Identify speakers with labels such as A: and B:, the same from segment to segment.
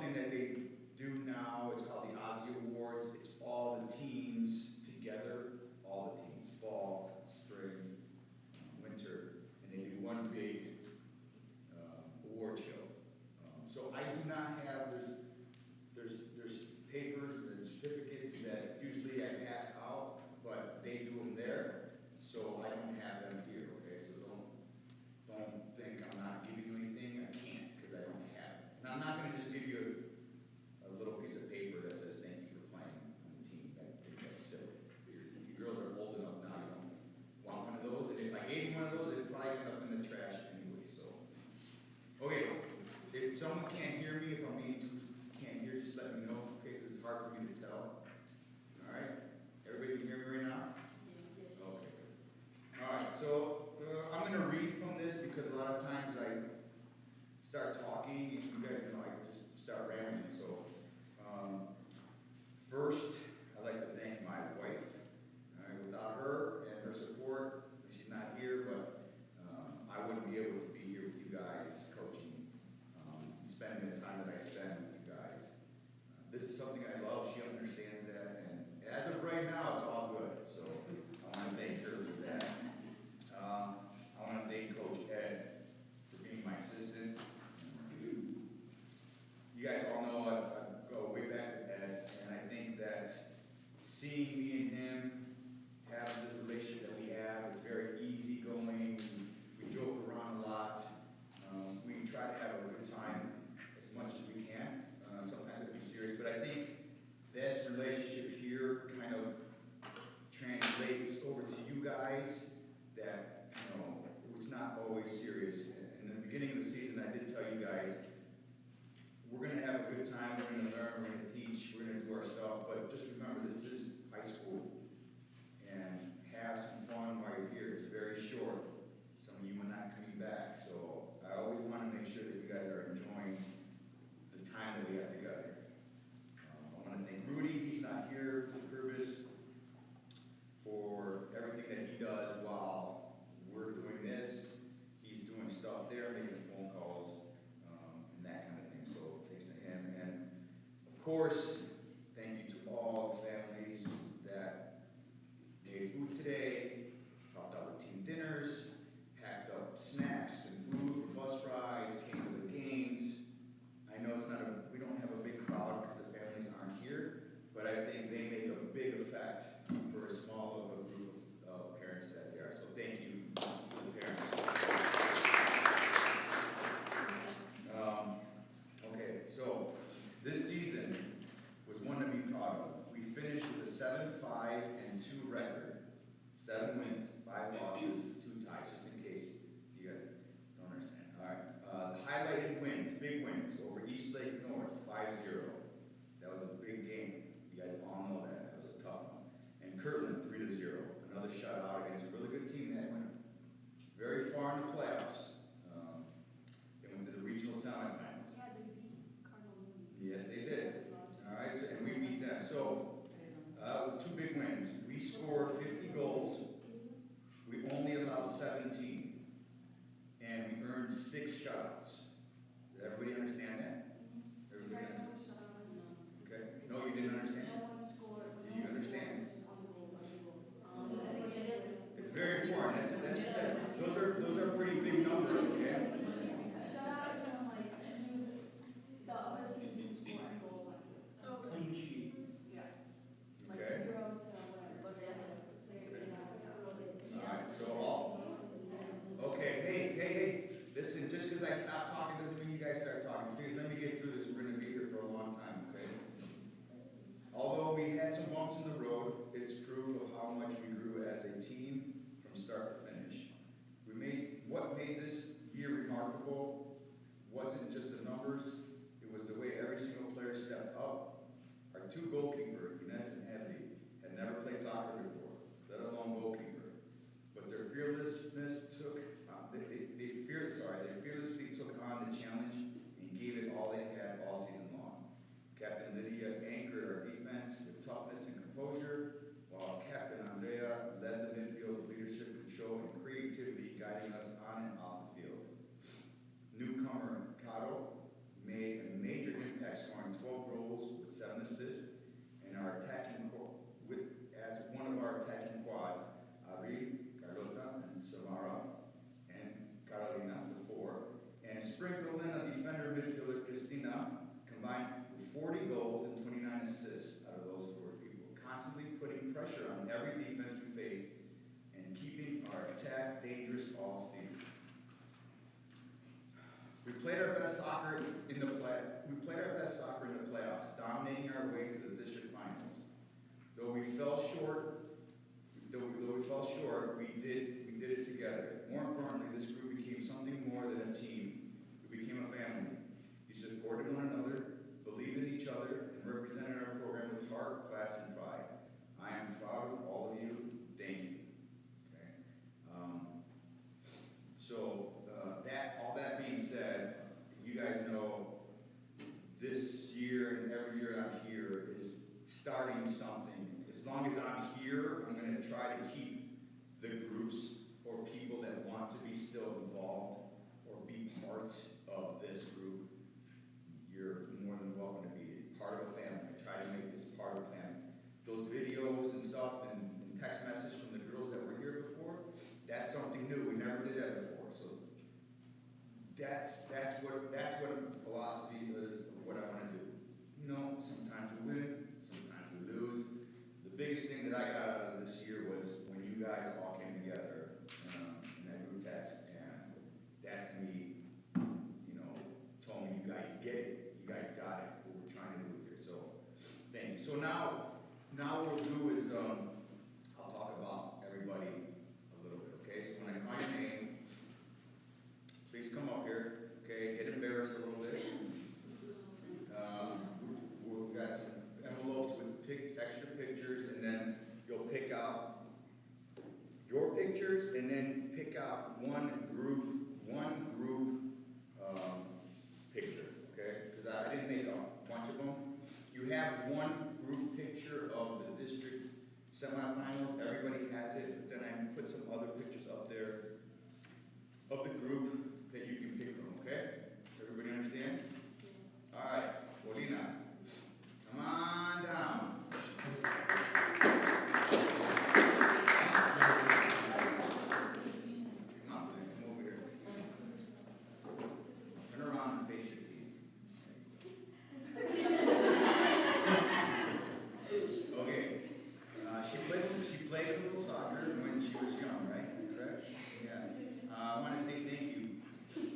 A: something that they do now. It's called the Ozzy Awards. It's all the teams together, all the teams, fall, spring, winter, and they do one big award show. So I do not have, there's papers and certificates that usually I pass out, but they do them there, so I don't have them here, okay? So don't think I'm not giving you anything. I can't, because I don't have it. And I'm not gonna just give you a little piece of paper that says thank you for playing on the team. I think that's silly. You girls are old enough now, you don't want one of those, and if I gave you one of those, it'd probably end up in the trash anyway, so. Okay, if someone can't hear me, if I'm being too, can't hear, just let me know, okay, because it's hard for me to tell. All right, everybody can hear me right now?
B: Yes.
A: Okay. All right, so I'm gonna read from this because a lot of times I start talking and you guys know I just start rambling, so. First, I'd like to thank my wife. All right, without her and her support, she's not here, but I wouldn't be able to be here with you guys coaching, spending the time that I spend with you guys. This is something I love. She understands that, and as of right now, it's all good. So I want to thank her for that. I want to thank Coach Ed for being my assistant. You guys all know I go way back with Ed, and I think that seeing me and him have this relationship that we have, it's very easygoing. We joke around a lot. We try to have a good time as much as we can. Sometimes it can be serious, but I think this relationship here kind of translates over to you guys that, it's not always serious. In the beginning of the season, I did tell you guys, we're going to have a good time, we're going to learn, we're going to teach, we're going to do our stuff, but just remember this is high school. And have some fun while you're here. It's very short. Some of you are not coming back, so I always want to make sure that you guys are enjoying the time that we have together. I want to thank Rudy, he's not here, Purvis, for everything that he does while we're doing this. He's doing stuff there, making phone calls, and that kind of thing. So thanks to him. And of course, thank you to all the families that made food today, helped out with team dinners, packed up snacks and food for bus rides, came to the games. I know we don't have a big crowd because the families aren't here, but I think they make a big effect for as small of a group of parents that they are. So thank you to the parents. Okay, so this season was one to be proud of. We finished with a 7-5-2 record. 7 wins, 5 losses, 2 ties, just in case you guys don't understand. All right. The highlighted wins, big wins, over East Lake North, 5-0. That was a big game. You guys all know that. That was a tough one. And Kirtland, 3-0. Another shutout against a really good team that went very far in the playoffs. They went to the regional semifinals.
B: Yeah, they beat Cardinal.
A: Yes, they did. All right, so, and we beat them. So, 2 big wins. We scored 50 goals. We only allowed 17. And we earned 6 shutouts. Does everybody understand that? Everybody understand? Okay. No, you didn't understand? Did you understand? It's very important. Those are pretty big numbers, okay?
C: Clean sheet.
A: Okay. All right, so hey, listen, just because I stop talking doesn't mean you guys start talking. Please let me get through this. We're going to be here for a long time, okay? Although we had some bumps in the road, it's proof of how much we grew as a team from start to finish. What made this year remarkable wasn't just the numbers, it was the way every single player stepped up. Our 2 goalkeepers, Ines and Hedley, had never played soccer before, let alone goalkeeper. But their fearlessness they fearlessly took on the challenge and gave it all they had all season long. Captain Lydia anchored our defense with toughness and composure, while Captain Andrea led the midfield with leadership, control, and creativity, guiding us on and off the field. Newcomer Cotto made a major impact, scoring played our best soccer in the playoffs, dominating our way to the district finals. Though we fell short, we did it together. More importantly, this group became something more than a team. We became a family. We supported one another, believed in each other, and represented our program with heart, class, and pride. I am proud of all of you. Thank you. Okay. All that being said, you guys know this year and every year I'm here is starting something. As long as I'm here, I'm going to try to keep the groups or people that want to be still involved or be part of this group. You're more than welcome to be part of a family. Try to make this part of a family. Those videos and stuff and text messages from the girls that were here before, that's something new. We never did that before. So that's what philosophy is of what I want to do. You know, sometimes we win, sometimes we lose. The biggest thing that I got out of this year was when you guys all came together in that group text, and that to me, told me you guys get it. You guys got it. What we're trying to do here. So thank you. So now what we'll do is I'll talk about everybody a little bit. Okay. So when I call your name, please come up here. Okay. Get embarrassed a little bit. We've got some envelopes with extra pictures, and then you'll pick out your pictures, and then pick out one group picture, okay? Because I didn't make a bunch of them. You have one group picture of the district semifinals. Everybody has it, but then I put some other pictures up there of the group that you can pick from, okay? Everybody understand? All right, Paulina, come on down. Come on, Paulina, come over here. Turn around and face your team. Okay, she played a little soccer when she was young, right? Correct? Yeah. I want to say thank you.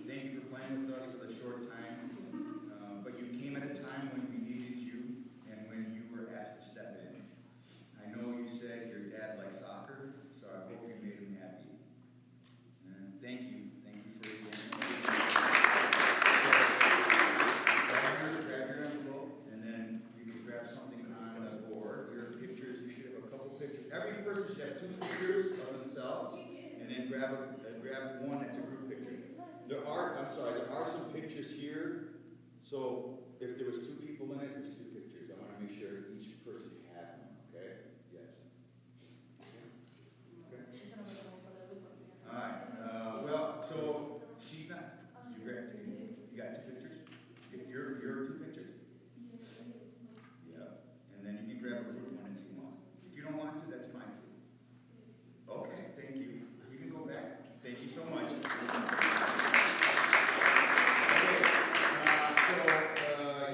A: Thank you for playing with us for the short time. But you came at a time when we needed you and when you were asked to step in. I know you said your dad likes soccer, so I hope you made him happy. And thank you. Thank you for your grab your envelope, and then you can grab something on the board. Your pictures, you should have a couple pictures. Every person should have 2 pictures of themselves, and then grab one that's a group picture. There are some pictures here. So if there was 2 people in it, there's 2 pictures. I want to make sure each person had one, okay? Yes. Okay. All right. So she's not. You got 2 pictures? Your 2 pictures? Yeah. And then you can grab a group one if you want. If you don't want to, that's fine too. Okay. Thank you. You can go back. Thank you so much.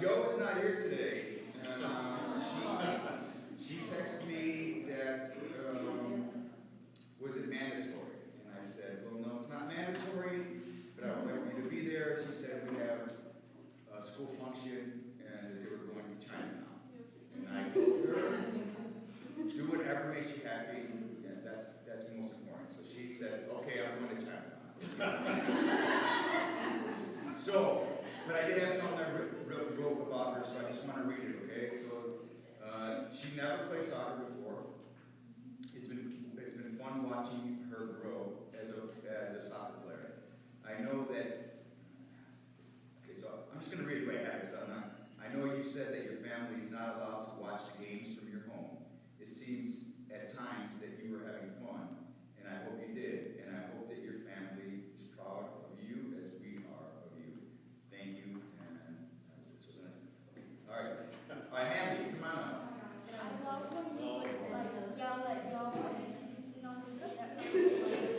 A: Yo is not here today. She texted me that, was it mandatory? And I said, well, no, it's not mandatory, but I would like you to be there. She said we have a school function and that they were going to Chinatown. And I told her, do whatever makes you happy, and that's most important. So she said, okay, I'm going to Chinatown. But I did have something that wrote about her, so I just want to read it, okay? So, she never played soccer before. It's been fun watching her grow as a soccer player. I know that. Okay, so I'm just going to read it right here, because I know you said that your family is not allowed to watch the games from your home. It seems at times that you were having fun, and I hope you did, and I hope that your family is proud of you as we are of you. Thank you, and all right. All right, Handy, come on up.
B: I love when you like yell at y'all and she's,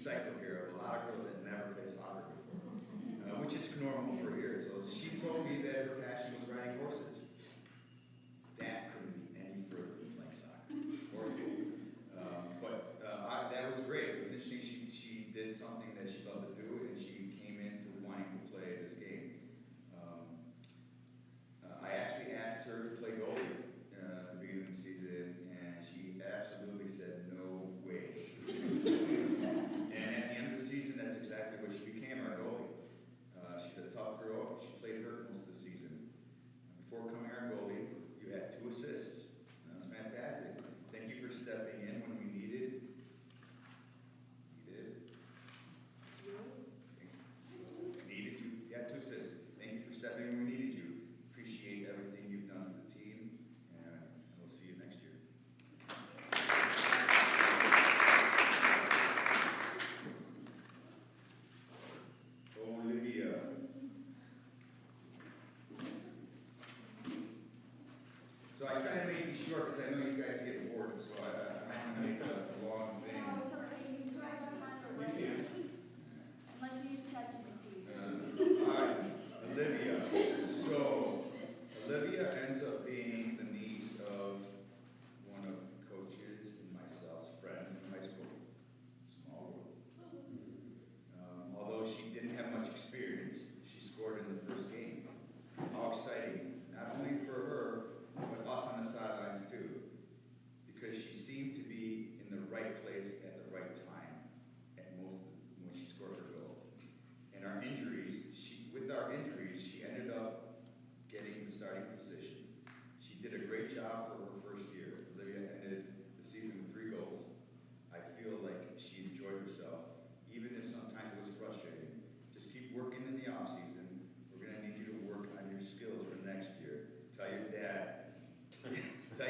A: cycle here of a lot of girls that never played soccer before, which is normal for here. So she told me that her passion was riding horses. That couldn't be any further from playing soccer. That was great. It was interesting. She did something that she loved to do, and she came into wanting to play this game. I actually asked her to play goalie at the beginning of the season, and she absolutely said no way. And at the end of the season, that's exactly what she became, our goalie. She's a tough girl. She played hurt most of the season. Before coming our goalie, you had 2 assists. That's fantastic. Thank you for stepping in when we needed. You did. Needed you. You had 2 assists. Thank you for stepping in when we needed you. Appreciate everything you've done for the team, and we'll see you next year. Olivia. So I try to make these short because I know you guys get bored, so I don't want to make a long thing.
B: No, it's okay, you can try to find the
A: You
B: right.
A: can.
B: Unless you use ChatGPT.
A: All right, Olivia. So, Olivia ends up being the niece of one of coaches and myself's friend in high school. Small world. Although she didn't have much experience, she scored in the first game. How exciting, not only for her, but us on the sidelines too. Because she seemed to be in the right place at the right time when she scored her goals. And with our injuries, she ended up getting the starting position. She did a great job for her first year. Olivia ended the season with 3 goals. I feel like she enjoyed herself, even if sometimes it was frustrating. Just keep working in the off season. We're gonna need you to work on your skills for next year. Tell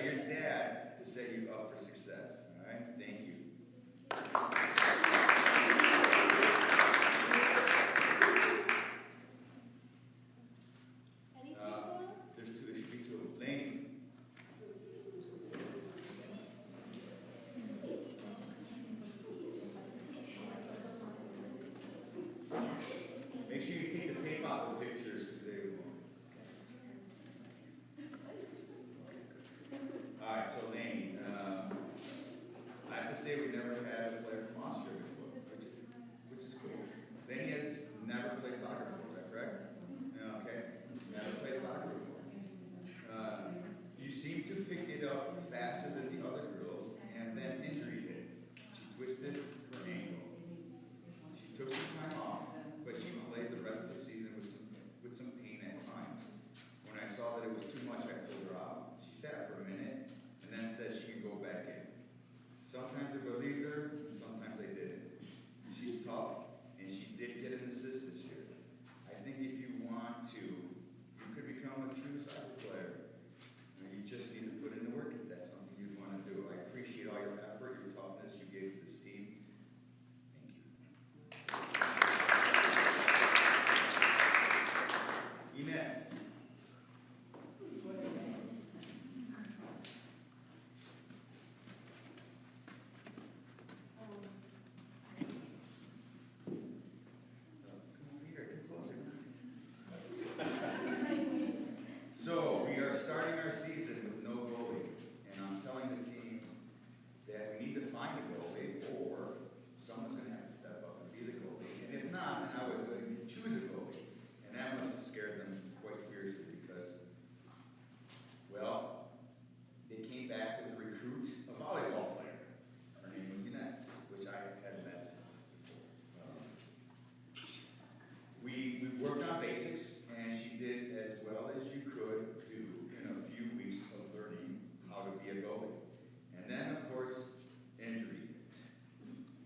A: your dad to set you up for success. All right? Thank you.
B: Any people?
A: There should be 2 of them. Lane. Make sure you take the tape off the pictures because they won't. All right, so Lane, I have to say we never had a player from Austria before, which is cool. Laney has never played soccer before, is that correct? Yeah, okay, never played soccer before. You seem to pick it up faster than the other girls, and then injury hit. She twisted her ankle. She took some time off, but she played the rest of the season with some pain at times. When I saw that it was too much, I pulled her out. She sat for a minute and then said she could go back in. Sometimes I believed her, and sometimes I didn't. She's tough, and she did get an assist this year. I think if you want to, you could become a true soccer player. You just need to put in the work if that's something you want to do. I appreciate all your effort, your toughness you gave to this team. Thank you. Ines. Come over here, get closer. So, we are starting our season with no goalie, and I'm telling the team that we need to find a goalie, or someone's going to have to step up and be the goalie. And if not, then I was going to choose a goalie. And that must have scared them quite fiercely because, well, they came back with a recruit, a volleyball player. Her name was Ines, which I had met before. We worked on basics, and she did as well as you could do in a few weeks of learning how to be a goalie. And then, of course, injury.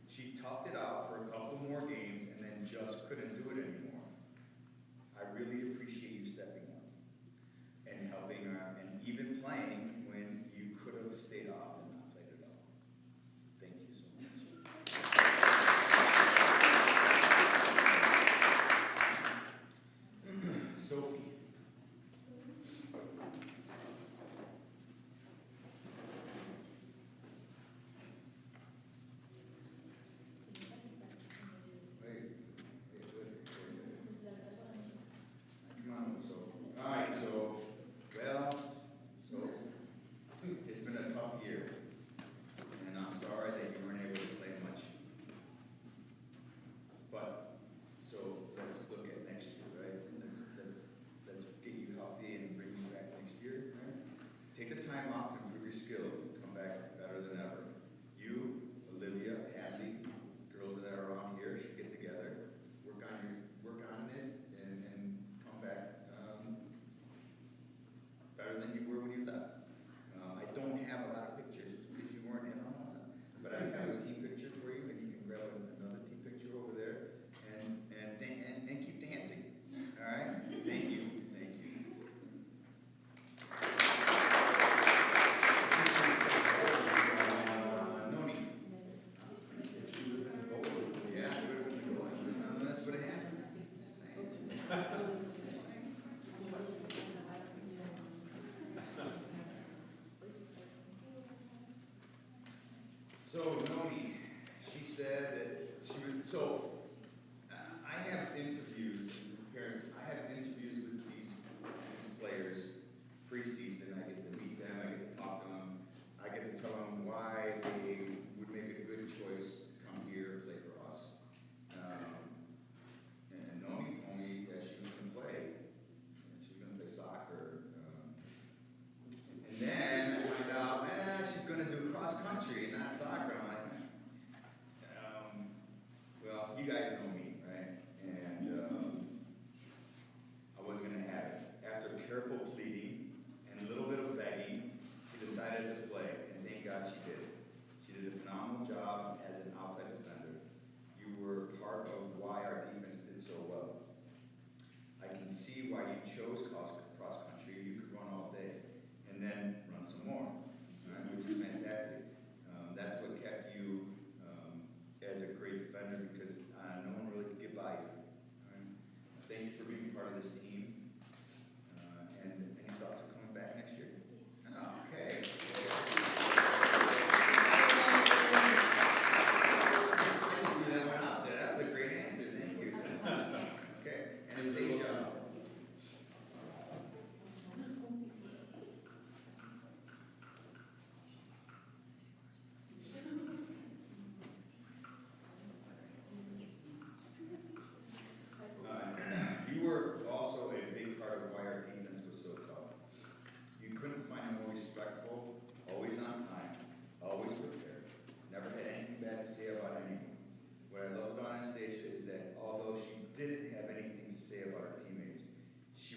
A: She toughed it out for a couple more games and then just couldn't do it anymore. I really appreciate you stepping up and helping her and even playing when you could have stayed off and not played at all. Thank you so much. Sophie.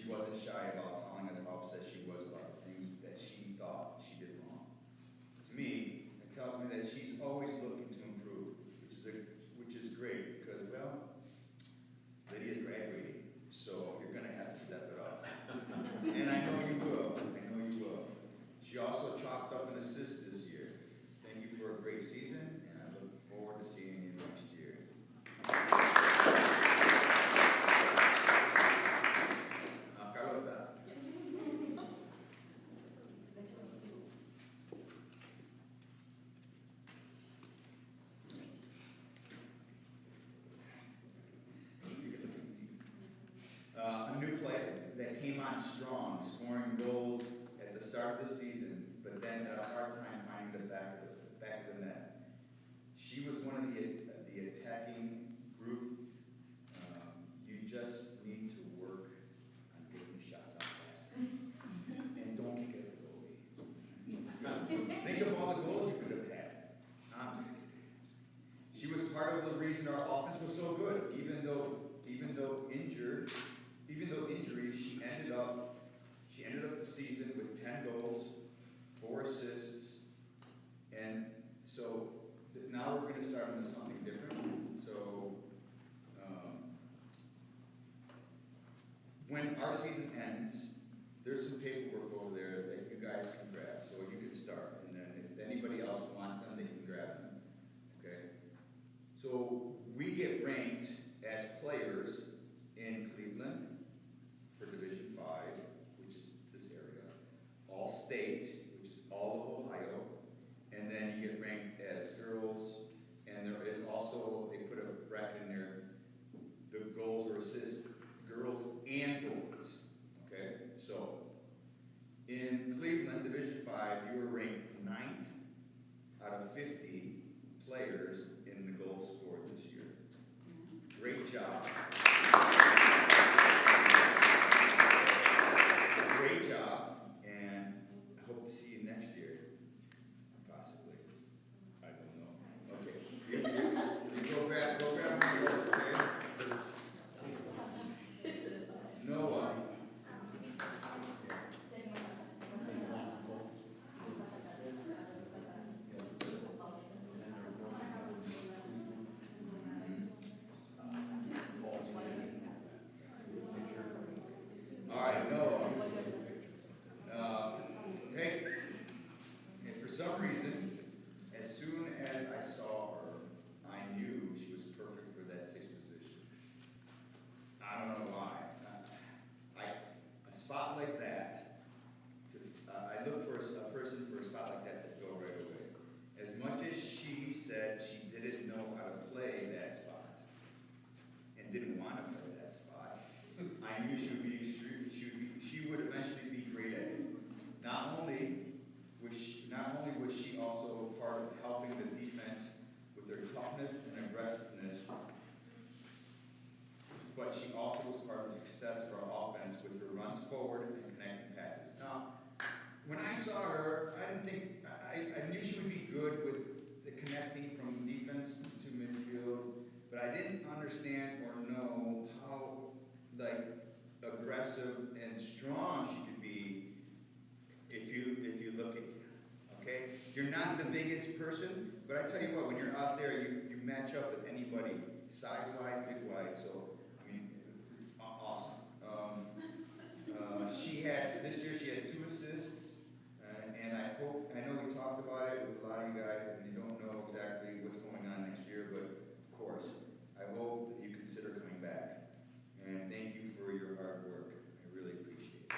A: she wasn't shy about telling us how upset she was about the things that she thought she did wrong. To me, it tells me that she's always looking to improve, which is great because, well, Lydia's graduating, so you're going to have to step it up. And I know you will. I know you will. She also chalked up an assist this year. Thank you for a great season, and I look forward to seeing you next year. Carlota. A new player that came on strong, scoring goals at the start of the season, but then had a hard time finding the back of the net. She was one of the attacking group. You just need to work on getting the shots out faster, and don't kick it at the goalie. Think of all the goals you could have had. I'm just kidding. She was part of the reason our offense was so good, even though injuries, she ended up the season with 10 goals, 4 assists, and so now we're going to start into something different. So when our season ends, there's some paperwork over there that you guys can grab, so you can start, and then if anybody else wants them, they can grab them. Okay? So we get ranked as players in Cleveland for Division 5, which is this area, all state, which is all of Ohio, and then you get ranked as girls, and there is also, they put a bracket in there, the goals or assists, girls and boys, okay? So, in Cleveland, Division 5, you were ranked 9th out of 50 players in the goals scored this year. Great job. Great job, and I hope to see you next year, possibly. I don't know. Okay. You go grab my board, okay? Noah. All right, Noah. Hey, and for some reason, as soon as I saw her, I knew she was perfect for that 6th position. I don't know why. A spot like that, I look for a person for a spot like that to fill right away. As much as she said she didn't know how to play that spot and didn't want to play that spot, I knew she would be she would eventually be great at it. Not only was she also part of helping the defense with their toughness and aggressiveness, but she also was part of the success of our offense with her runs forward and connecting passes. Now, when I saw her, I didn't think I knew she would be good with the connecting from defense to midfield, but I didn't understand or know how aggressive and strong she could be if you look at her. Okay? You're not the biggest person, but I tell you what, when you're out there, you match up with anybody, size-wise, big-wise, so, I mean, awesome. This year she had 2 assists, and I know we talked about it with a lot of you guys, and you don't know exactly what's going on next year, but of course, I hope that you consider coming back. And thank you for your hard work. I really appreciate it.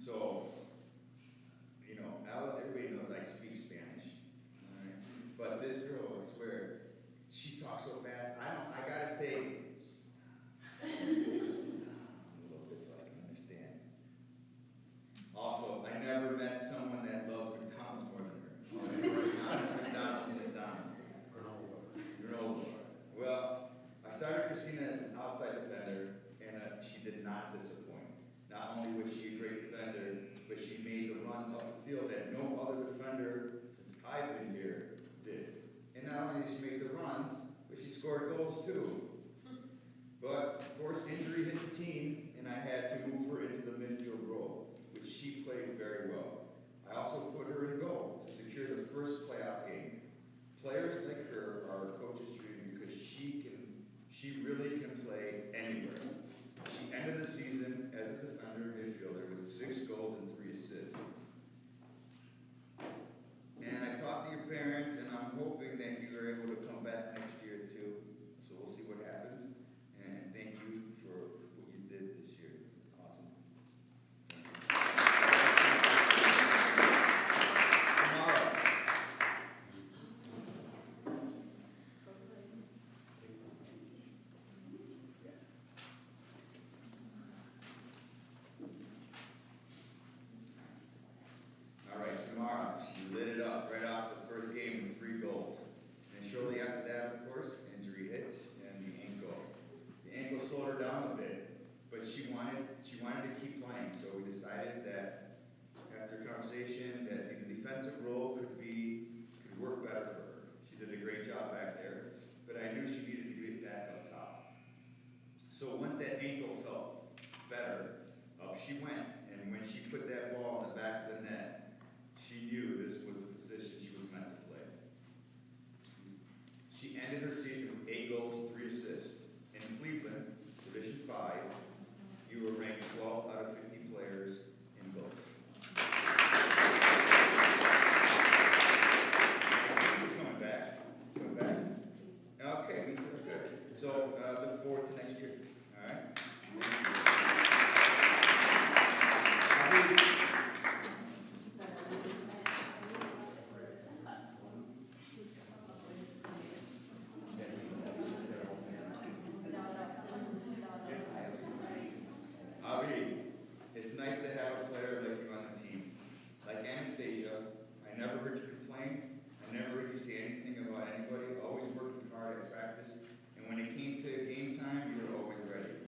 A: So, everybody knows I speak Spanish, all right? But this girl, I swear, she talks so fast. I gotta say, a little bit so I can understand. Also, I never met someone that loves McDonald's more than her. McDonald's. Granola. Well, I started Christina as an outside defender, and she did not disappoint. Not only was she a great defender, but she made the runs off the field that no other defender since I've been here did. And not only did she make the runs, but she scored goals too. But, of course, injury hit the team, and I had to move her into the midfield role, which she played very well. I also put her in goal to secure the first playoff game. Players like her are a coach's dream because she really can play anywhere. She ended the season as a defender midfielder with 6 goals and 3 assists. And I talked to your parents, and I'm hoping that you are able to come back next year too. So we'll see what happens. And thank you for what you did this year. It was awesome. Tomorrow. All right, Samara, she lit it up right off the first game with 3 goals. And shortly after that, of course, injury hit and the ankle. The ankle slowed her down a bit, but she wanted to keep playing. So we decided that after conversation that the defensive role could work better for her. She did a great job back there, but I knew she needed to get back up top. So once that ankle felt better, up she went. And when she put that ball in the back of the net, she knew this was the position she was meant to play. She ended her season with 8 goals, 3 assists. In Cleveland, Division 5, you were ranked 12th out of 50 players in goals. You're coming back. Coming back? Okay, me too. Good. So look forward to next year. All right?